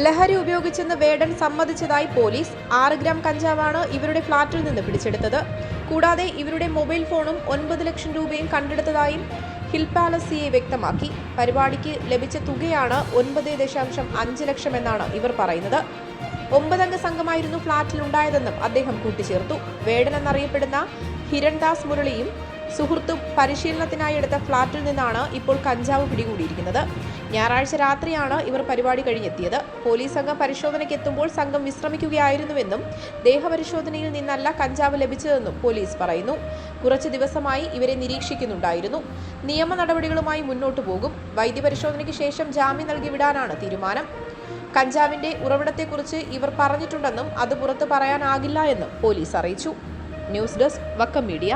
ലഹരി ഉപയോഗിച്ചെന്ന് വേടൻ സമ്മതിച്ചതായി police. 6 gram കഞ്ചാവാണ് ഇവരുടെ ഫ്ളാറ്റിൽ നിന്ന് പിടിച്ചെടുത്തത്. കൂടാതെ ഇവരുടെ മൊബൈൽ ഫോണും 9 ലക്ഷം രൂപയും കണ്ടെടുത്തതായും ഹിൽ പാലസ് സിഐ വ്യക്തമാക്കി. പരിപാടിക്ക് ലഭിച്ച തുകയാണ് 9.5 ലക്ഷം എന്നാണ് ഇവർ പറയുന്നത്. 9 അംഗ സംഘമായിരുന്നു ഫ്ളാറ്റിലുണ്ടായതെന്നും അദ്ദേഹം കൂട്ടിച്ചേർത്തു. വേടൻ എന്നറിയപ്പെടുന്ന ഹിരൺദാസ് മുരളിയും സുഹൃത്തും പരിശീലനത്തിനായി എടുത്ത ഫ്ളാറ്റിൽ നിന്നാണ് ഇപ്പോൾ കഞ്ചാവ് പിടികൂടിയിരിക്കുന്നത്. ഞായറാഴ്ച രാത്രിയാണ് ഇവർ പരിപാടി കഴിഞ്ഞെത്തിയത്. പോലീസ് സംഘം പരിശോധനയ്ക്കെത്തുമ്പോൾ സംഘം വിശ്രമിക്കുകയായിരുന്നുവെന്നും ദേഹപരിശോധനയിൽ നിന്നല്ല കഞ്ചാവ് ലഭിച്ചതെന്നും പോലീസ് പറയുന്നു. കുറച്ചു ദിവസമായി ഇവരെ നിരീക്ഷിക്കുന്നുണ്ടായിരുന്നു. നിയമ നടപടികളുമായി മുന്നോട്ടു പോകും. വൈദ്യപരിശോധനയ്ക്ക് ശേഷം ജാമ്യം നൽകി വിടാനാണ് തീരുമാനം. കഞ്ചാവിന്റെ ഉറവിടത്തെക്കുറിച്ച് ഇവർ പറഞ്ഞിട്ടുണ്ടെന്നും അത് പുറത്ത് പറയാനാകില്ല എന്നും പോലീസ് അറിയിച്ചു. News desk Vakkom media.